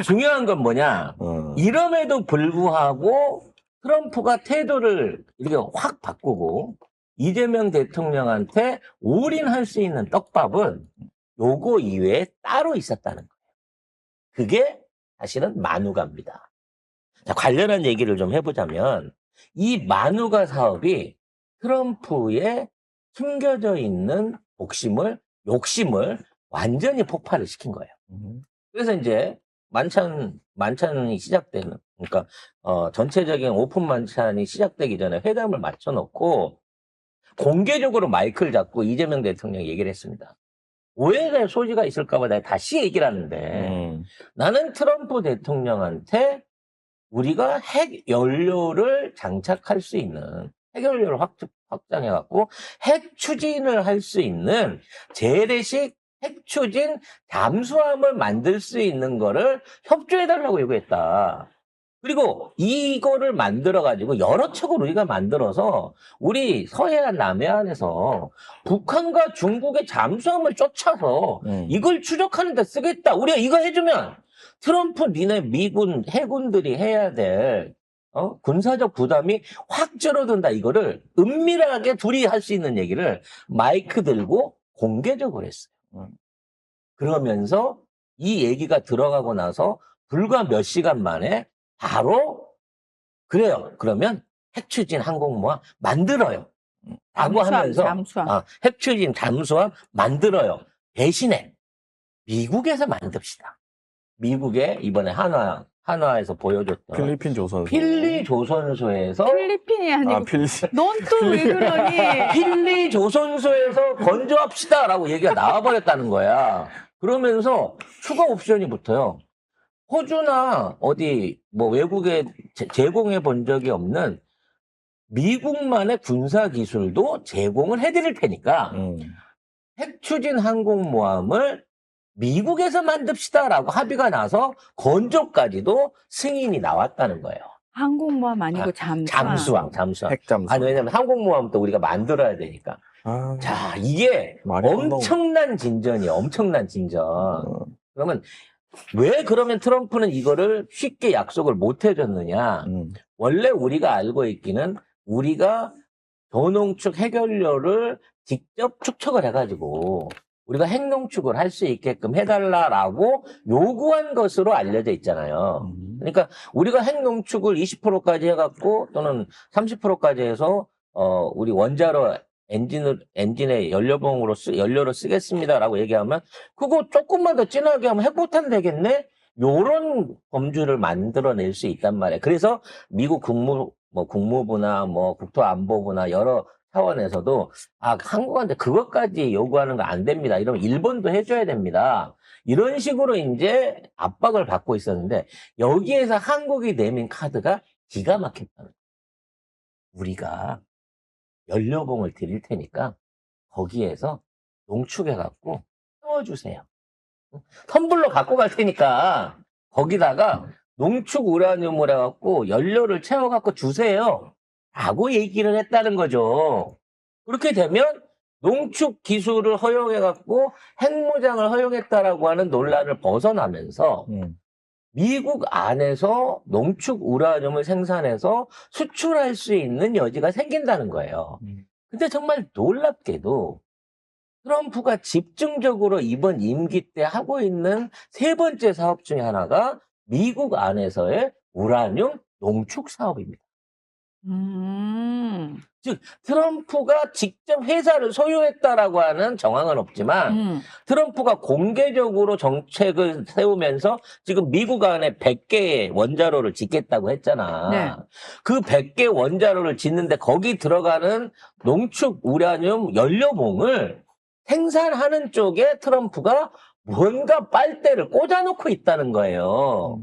중요한 건 뭐냐? 이럼에도 불구하고 트럼프가 태도를 이렇게 확 바꾸고 이재명 대통령한테 올인할 수 있는 떡밥은 요거 이외에 따로 있었다는 거예요. 그게 사실은 마누가입니다. 자, 관련한 얘기를 좀 해보자면 이 마누가 사업이 트럼프의 숨겨져 있는 욕심을 완전히 폭발을 시킨 거예요. 그래서 이제 만찬이 시작되는, 그러니까, 전체적인 오픈 만찬이 시작되기 전에 회담을 맞춰놓고 공개적으로 마이크를 잡고 이재명 대통령 얘기를 했습니다. 오해의 소지가 있을까봐 내가 다시 얘기를 하는데 나는 트럼프 대통령한테 우리가 핵 연료를 장착할 수 있는 핵 연료를 확장해갖고 핵 추진을 할 수 있는 재래식 핵 추진 잠수함을 만들 수 있는 거를 협조해달라고 요구했다. 그리고 이거를 만들어가지고 여러 척을 우리가 만들어서 우리 서해안 남해안에서 북한과 중국의 잠수함을 쫓아서 이걸 추적하는 데 쓰겠다. 우리가 이거 해주면 트럼프 니네 미군 해군들이 해야 될 군사적 부담이 확 줄어든다. 이거를 은밀하게 둘이 할 수 있는 얘기를 마이크 들고 공개적으로 했어요. 그러면서 이 얘기가 들어가고 나서 불과 몇 시간 만에 바로 그래요. 그러면 핵추진 항공모함 만들어요. 라고 하면서 핵추진 잠수함 만들어요. 대신에 미국에서 만듭시다. 미국에 이번에 한화에서 보여줬던 필리핀 조선소. 필리 조선소에서 필리핀이 아니고 넌 또 왜 그러니? 필리 조선소에서 건조합시다라고 얘기가 나와버렸다는 거야. 그러면서 추가 옵션이 붙어요. 호주나 어디 뭐 외국에 제공해 본 적이 없는 미국만의 군사 기술도 제공을 해드릴 테니까 핵추진 항공모함을 미국에서 만듭시다라고 합의가 나서 건조까지도 승인이 나왔다는 거예요. 항공모함 아니고 잠수함. 핵잠수함. 아니, 왜냐면 항공모함도 우리가 만들어야 되니까. 자, 이게 엄청난 진전이에요. 엄청난 진전. 그러면 왜 그러면 트럼프는 이거를 쉽게 약속을 못 해줬느냐. 원래 우리가 알고 있기는 우리가 조농축 핵연료를 직접 축적을 해가지고 우리가 핵농축을 할 수 있게끔 해달라라고 요구한 것으로 알려져 있잖아요. 그러니까 우리가 핵농축을 20%까지 해갖고 또는 30%까지 해서 우리 원자로 엔진의 연료를 쓰겠습니다라고 얘기하면 그거 조금만 더 진하게 하면 핵폭탄 되겠네? 요런 범주를 만들어낼 수 있단 말이에요. 그래서 미국 국무부나 국토안보부나 여러 차원에서도 한국한테 그것까지 요구하는 거 안 됩니다. 이러면 일본도 해줘야 됩니다. 이런 식으로 이제 압박을 받고 있었는데 여기에서 한국이 내민 카드가 기가 막혔다는 거예요. 우리가 연료봉을 드릴 테니까 거기에서 농축해갖고 채워주세요. 텀블러 갖고 갈 테니까 거기다가 농축 우라늄을 해갖고 연료를 채워갖고 주세요. 라고 얘기를 했다는 거죠. 그렇게 되면 농축 기술을 허용해갖고 핵무장을 허용했다라고 하는 논란을 벗어나면서 미국 안에서 농축 우라늄을 생산해서 수출할 수 있는 여지가 생긴다는 거예요. 근데 정말 놀랍게도 트럼프가 집중적으로 이번 임기 때 하고 있는 세 번째 사업 중에 하나가 미국 안에서의 우라늄 농축 사업입니다. 즉 트럼프가 직접 회사를 소유했다라고 하는 정황은 없지만 트럼프가 공개적으로 정책을 세우면서 지금 미국 안에 100개의 원자로를 짓겠다고 했잖아. 네. 그 100개 원자로를 짓는데 거기 들어가는 농축 우라늄 연료봉을 생산하는 쪽에 트럼프가 뭔가 빨대를 꽂아놓고 있다는 거예요.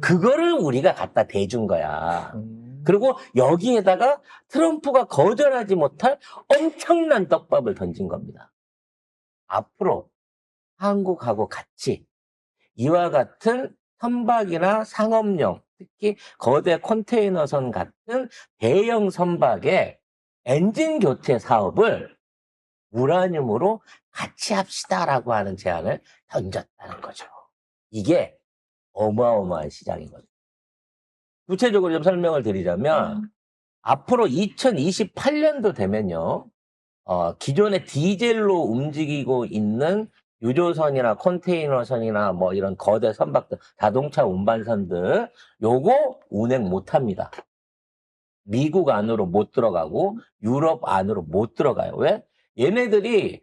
그거를 우리가 갖다 대준 거야. 그리고 여기에다가 트럼프가 거절하지 못할 엄청난 떡밥을 던진 겁니다. 앞으로 한국하고 같이 이와 같은 선박이나 상업용, 특히 거대 컨테이너선 같은 대형 선박의 엔진 교체 사업을 우라늄으로 같이 합시다라고 하는 제안을 던졌다는 거죠. 이게 어마어마한 시장이거든요. 구체적으로 좀 설명을 드리자면 앞으로 2028년도 되면요. 기존의 디젤로 움직이고 있는 유조선이나 컨테이너선이나 뭐 이런 거대 선박들, 자동차 운반선들, 요거 운행 못 합니다. 미국 안으로 못 들어가고 유럽 안으로 못 들어가요. 왜? 얘네들이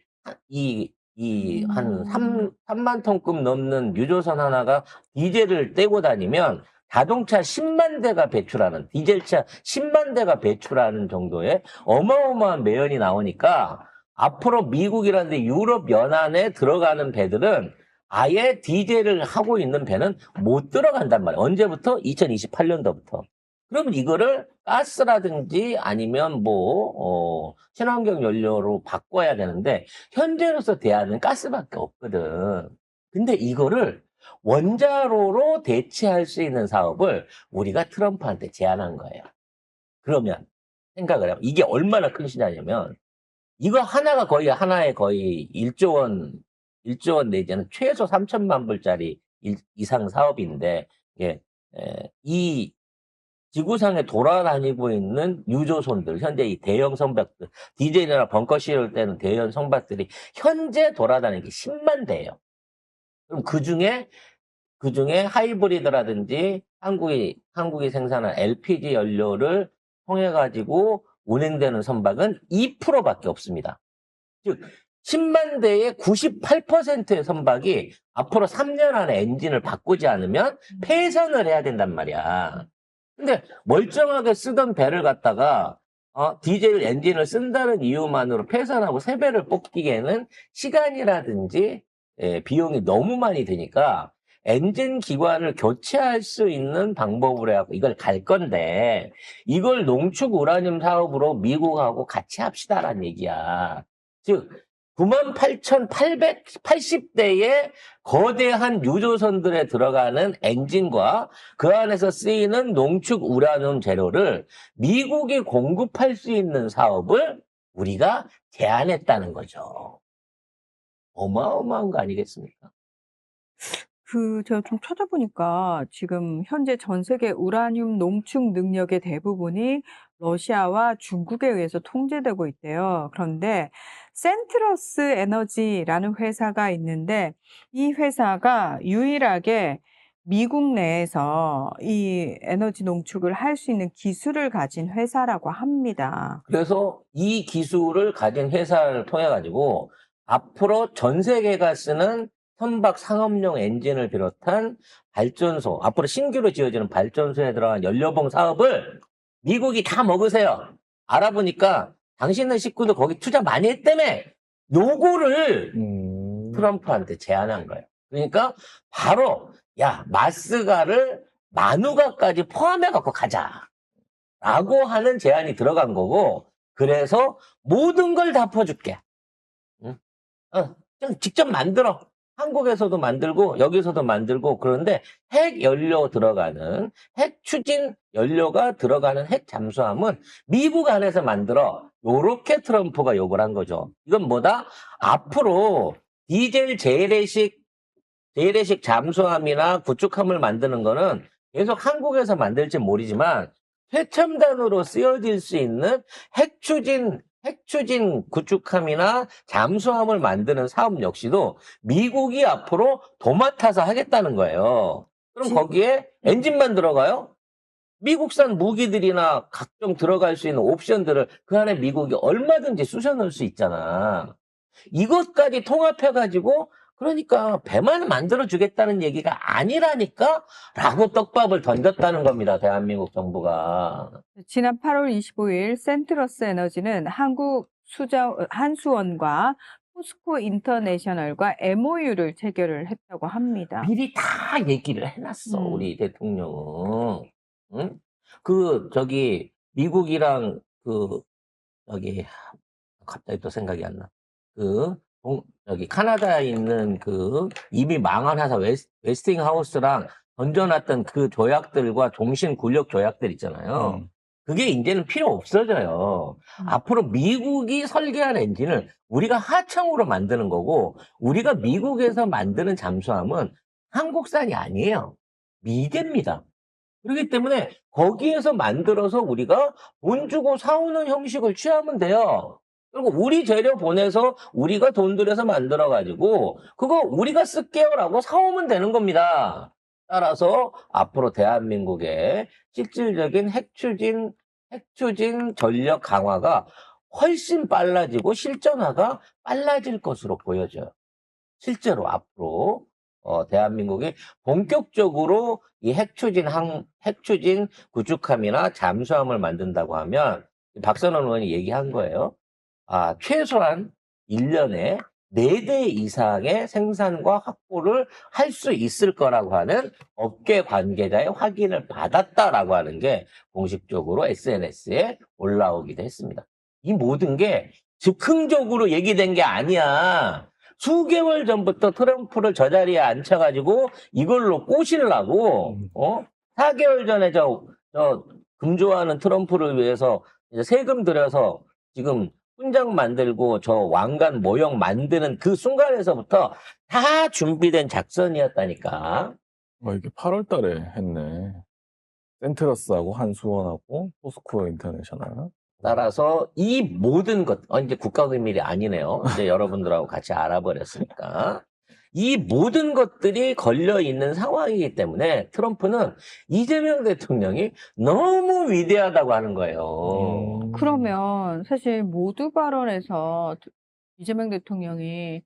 한 3만 톤급 넘는 유조선 하나가 디젤을 떼고 다니면 자동차 10만 대가 배출하는, 디젤차 10만 대가 배출하는 정도의 어마어마한 매연이 나오니까 앞으로 미국이라든지 유럽 연안에 들어가는 배들은 아예 디젤을 하고 있는 배는 못 들어간단 말이에요. 언제부터? 2028년도부터. 그럼 이거를 가스라든지 아니면 친환경 연료로 바꿔야 되는데, 현재로서 대안은 가스밖에 없거든. 근데 이거를 원자로로 대체할 수 있는 사업을 우리가 트럼프한테 제안한 거예요. 그러면 생각을 해요. 이게 얼마나 큰 시장이냐면, 이거 하나가 하나에 거의 1조 원 내지는 최소 3천만 불짜리 이상 사업인데, 이 지구상에 돌아다니고 있는 유조선들, 현재 이 대형 선박들, 디젤이나 벙커 씌울 때는 대형 선박들이 현재 돌아다니는 게 10만 대예요. 그럼 그 중에 하이브리드라든지 한국이 생산한 LPG 연료를 통해 가지고 운행되는 선박은 2%밖에 없습니다. 즉 10만 대의 98%의 선박이 앞으로 3년 안에 엔진을 바꾸지 않으면 폐선을 해야 된단 말이야. 근데 멀쩡하게 쓰던 배를 갖다가 디젤 엔진을 쓴다는 이유만으로 폐선하고 새 배를 뽑기에는 시간이라든지 비용이 너무 많이 드니까 엔진 기관을 교체할 수 있는 방법으로 해갖고 이걸 갈 건데, 이걸 농축 우라늄 사업으로 미국하고 같이 합시다라는 얘기야. 즉 98,880대의 거대한 유조선들에 들어가는 엔진과 그 안에서 쓰이는 농축 우라늄 재료를 미국이 공급할 수 있는 사업을 우리가 제안했다는 거죠. 어마어마한 거 아니겠습니까? 제가 좀 찾아보니까 지금 현재 전 세계 우라늄 농축 능력의 대부분이 러시아와 중국에 의해서 통제되고 있대요. 그런데 센트러스 에너지라는 회사가 있는데, 이 회사가 유일하게 미국 내에서 이 에너지 농축을 할 수 있는 기술을 가진 회사라고 합니다. 그래서 이 기술을 가진 회사를 통해 가지고 앞으로 전 세계가 쓰는 선박 상업용 엔진을 비롯한 발전소, 앞으로 신규로 지어지는 발전소에 들어간 연료봉 사업을 미국이 다 먹으세요. 알아보니까 당신네 식구도 거기 투자 많이 했다며. 요거를 트럼프한테 제안한 거예요. 그러니까 바로 마스가를 마누가까지 포함해 갖고 가자 라고 하는 제안이 들어간 거고, 그래서 모든 걸 다 퍼줄게. 그냥 직접 만들어. 한국에서도 만들고 여기서도 만들고. 그런데 핵 연료 들어가는, 핵 추진 연료가 들어가는 핵 잠수함은 미국 안에서 만들어. 요렇게 트럼프가 요구를 한 거죠. 이건 뭐다? 앞으로 디젤 재래식 잠수함이나 구축함을 만드는 거는 계속 한국에서 만들지 모르지만 최첨단으로 쓰여질 수 있는 핵 추진 구축함이나 잠수함을 만드는 사업 역시도 미국이 앞으로 도맡아서 하겠다는 거예요. 그럼 거기에 엔진만 들어가요? 미국산 무기들이나 각종 들어갈 수 있는 옵션들을 그 안에 미국이 얼마든지 쑤셔 넣을 수 있잖아. 이것까지 통합해가지고, 그러니까 배만 만들어주겠다는 얘기가 아니라니까 라고 떡밥을 던졌다는 겁니다. 대한민국 정부가. 지난 8월 25일 센트러스 에너지는 한수원과 포스코 인터내셔널과 MOU를 체결을 했다고 합니다. 미리 다 얘기를 해놨어, 우리 대통령은. 응? 미국이랑 갑자기 또 생각이 안 나. 카나다에 있는 이미 망한 회사 웨스팅하우스랑 던져놨던 그 조약들과 종신 군력 조약들 있잖아요. 그게 이제는 필요 없어져요. 앞으로 미국이 설계한 엔진을 우리가 하청으로 만드는 거고, 우리가 미국에서 만드는 잠수함은 한국산이 아니에요. 미개입니다. 그렇기 때문에 거기에서 만들어서 우리가 돈 주고 사오는 형식을 취하면 돼요. 그리고 우리 재료 보내서 우리가 돈 들여서 만들어가지고 그거 우리가 쓸게요라고 사오면 되는 겁니다. 따라서 앞으로 대한민국의 실질적인 핵추진 전력 강화가 훨씬 빨라지고 실전화가 빨라질 것으로 보여져요. 실제로 앞으로 대한민국이 본격적으로 이 핵추진 구축함이나 잠수함을 만든다고 하면 박선원 의원이 얘기한 거예요. 최소한 1년에 4대 이상의 생산과 확보를 할 수 있을 거라고 하는 업계 관계자의 확인을 받았다라고 하는 게 공식적으로 SNS에 올라오기도 했습니다. 이 모든 게 즉흥적으로 얘기된 게 아니야. 수개월 전부터 트럼프를 저 자리에 앉혀가지고 이걸로 꼬시려고, 4개월 전에 금 좋아하는 트럼프를 위해서 이제 세금 들여서 지금 훈장 만들고 저 왕관 모형 만드는 그 순간에서부터 다 준비된 작전이었다니까. 이게 8월 달에 했네. 센트러스하고 한수원하고 포스코 인터내셔널. 따라서 이 모든 것, 이제 국가기밀이 아니네요. 이제 여러분들하고 같이 알아버렸으니까. 이 모든 것들이 걸려있는 상황이기 때문에 트럼프는 이재명 대통령이 너무 위대하다고 하는 거예요. 그러면 사실 모두 발언에서 이재명 대통령이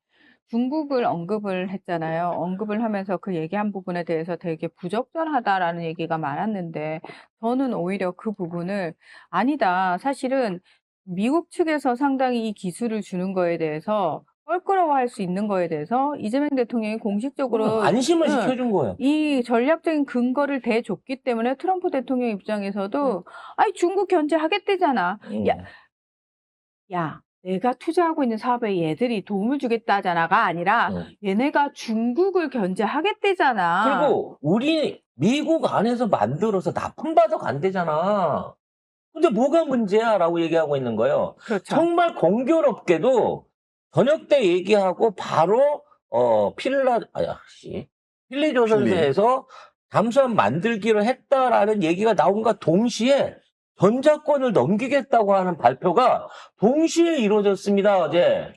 중국을 언급을 했잖아요. 언급을 하면서 그 얘기한 부분에 대해서 되게 부적절하다라는 얘기가 많았는데 저는 오히려 그 부분을 아니다. 사실은 미국 측에서 상당히 이 기술을 주는 거에 대해서 껄끄러워할 수 있는 거에 대해서 이재명 대통령이 공식적으로 안심을 시켜준 거예요. 이 전략적인 근거를 대줬기 때문에 트럼프 대통령 입장에서도 아니 중국 견제하겠대잖아. 야, 내가 투자하고 있는 사업에 얘들이 도움을 주겠다잖아가 아니라 얘네가 중국을 견제하겠대잖아. 그리고 우리 미국 안에서 만들어서 납품받아 간대잖아. 근데 뭐가 문제야? 라고 얘기하고 있는 거예요. 그렇죠. 정말 공교롭게도 저녁 때 얘기하고 바로 필리조선사에서 잠수함 만들기로 했다라는 얘기가 나온과 동시에 전자권을 넘기겠다고 하는 발표가 동시에 이루어졌습니다, 어제.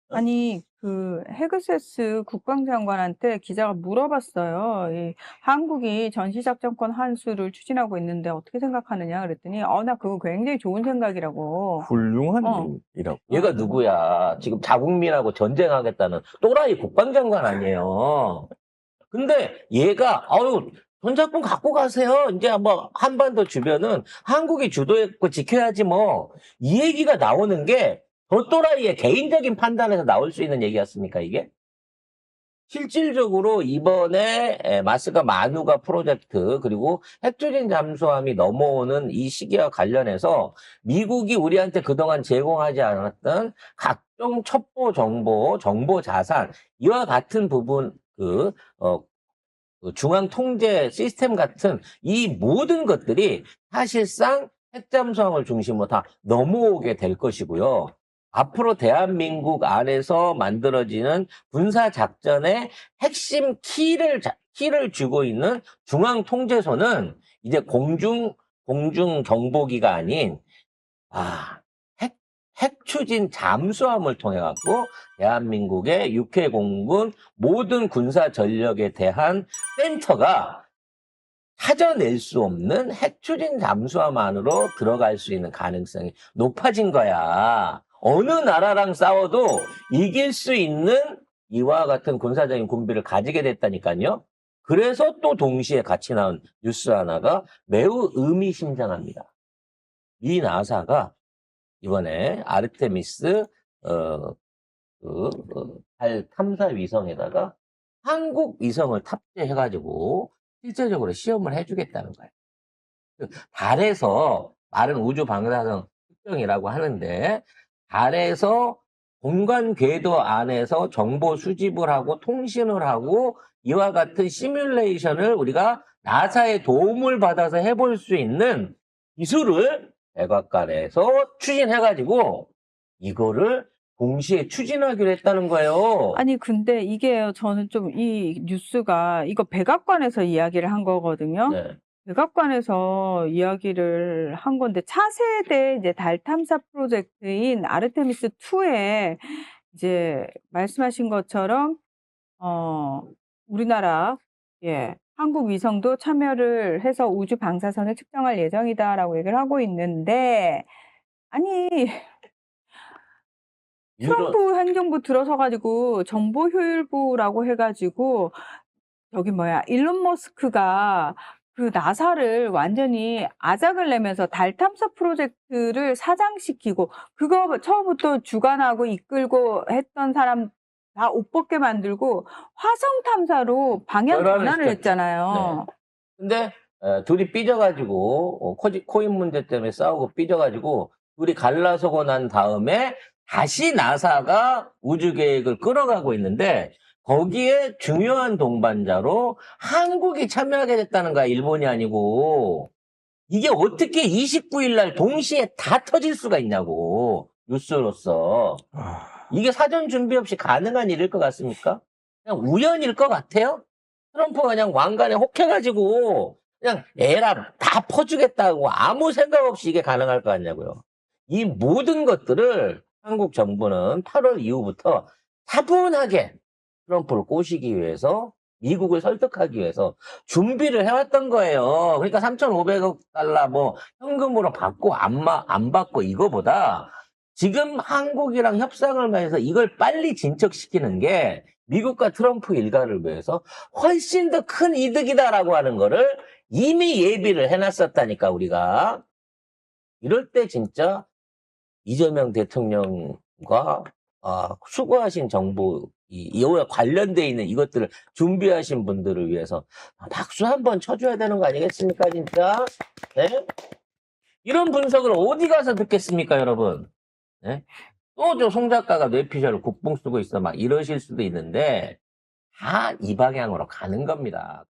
아니, 그 헤그세스 국방장관한테 기자가 물어봤어요. 한국이 전시작전권 환수를 추진하고 있는데 어떻게 생각하느냐 그랬더니 나 그거 굉장히 좋은 생각이라고. 훌륭한 일이라고. 얘가 누구야? 지금 자국민하고 전쟁하겠다는 또라이 국방장관 아니에요. 근데 얘가 전자권 갖고 가세요. 이제 뭐 한반도 주변은 한국이 주도했고 지켜야지 뭐. 이 얘기가 나오는 게 저 또라이의 개인적인 판단에서 나올 수 있는 얘기였습니까, 이게? 실질적으로 이번에 마스가 마누가 프로젝트 그리고 핵추진 잠수함이 넘어오는 이 시기와 관련해서 미국이 우리한테 그동안 제공하지 않았던 각종 첩보 정보, 정보 자산 이와 같은 부분 그 중앙 통제 시스템 같은 이 모든 것들이 사실상 핵잠수함을 중심으로 다 넘어오게 될 것이고요. 앞으로 대한민국 안에서 만들어지는 군사작전의 핵심 키를 쥐고 있는 중앙통제소는 이제 공중정보기가 아닌, 핵추진 잠수함을 통해 갖고 대한민국의 육해공군 모든 군사 전력에 대한 센터가 찾아낼 수 없는 핵추진 잠수함 안으로 들어갈 수 있는 가능성이 높아진 거야. 어느 나라랑 싸워도 이길 수 있는 이와 같은 군사적인 군비를 가지게 됐다니까요. 그래서 또 동시에 같이 나온 뉴스 하나가 매우 의미심장합니다. 미 나사가 이번에 아르테미스 달 탐사 위성에다가 한국 위성을 탑재해가지고 실제적으로 시험을 해주겠다는 거예요. 달에서 말은 우주 방사성 측정이라고 하는데 달에서 공간 궤도 안에서 정보 수집을 하고 통신을 하고 이와 같은 시뮬레이션을 우리가 나사의 도움을 받아서 해볼 수 있는 기술을 백악관에서 추진해가지고 이거를 동시에 추진하기로 했다는 거예요. 아니, 근데 이게요, 저는 좀 이 뉴스가, 이거 백악관에서 이야기를 한 거거든요. 네. 백악관에서 이야기를 한 건데, 차세대 이제 달 탐사 프로젝트인 아르테미스2에 이제 말씀하신 것처럼, 우리나라, 예, 한국 위성도 참여를 해서 우주 방사선을 측정할 예정이다라고 얘기를 하고 있는데, 아니, 트럼프 행정부 들어서가지고 정보 효율부라고 해가지고, 저기 뭐야, 일론 머스크가 그 나사를 완전히 아작을 내면서 달 탐사 프로젝트를 사장시키고, 그거 처음부터 주관하고 이끌고 했던 사람 다 옷 벗게 만들고 화성 탐사로 방향 전환을 전환을 시켰죠. 했잖아요. 근데 둘이 삐져가지고 코인 문제 때문에 싸우고 삐져가지고 둘이 갈라서고 난 다음에 다시 나사가 우주 계획을 끌어가고 있는데 거기에 중요한 동반자로 한국이 참여하게 됐다는 거야. 일본이 아니고. 이게 어떻게 29일 날 동시에 다 터질 수가 있냐고. 뉴스로서. 이게 사전 준비 없이 가능한 일일 것 같습니까? 그냥 우연일 것 같아요? 트럼프가 그냥 왕관에 혹해가지고 그냥 에라 다 퍼주겠다고 아무 생각 없이 이게 가능할 것 같냐고요. 이 모든 것들을 한국 정부는 8월 이후부터 차분하게 트럼프를 꼬시기 위해서 미국을 설득하기 위해서 준비를 해왔던 거예요. 그러니까 3,500억 달러 뭐 현금으로 받고 안 받고 이거보다 지금 한국이랑 협상을 해서 이걸 빨리 진척시키는 게 미국과 트럼프 일가를 위해서 훨씬 더 큰 이득이다라고 하는 거를 이미 예비를 해놨었다니까, 우리가. 이럴 때 진짜 이재명 대통령과 수고하신 정부, 이와 관련돼 있는 이것들을 준비하신 분들을 위해서 박수 한번 쳐줘야 되는 거 아니겠습니까, 진짜? 네? 이런 분석을 어디 가서 듣겠습니까, 여러분? 네? 또 저 송 작가가 뇌피셜을 국뽕 쓰고 있어 막 이러실 수도 있는데 다 이 방향으로 가는 겁니다.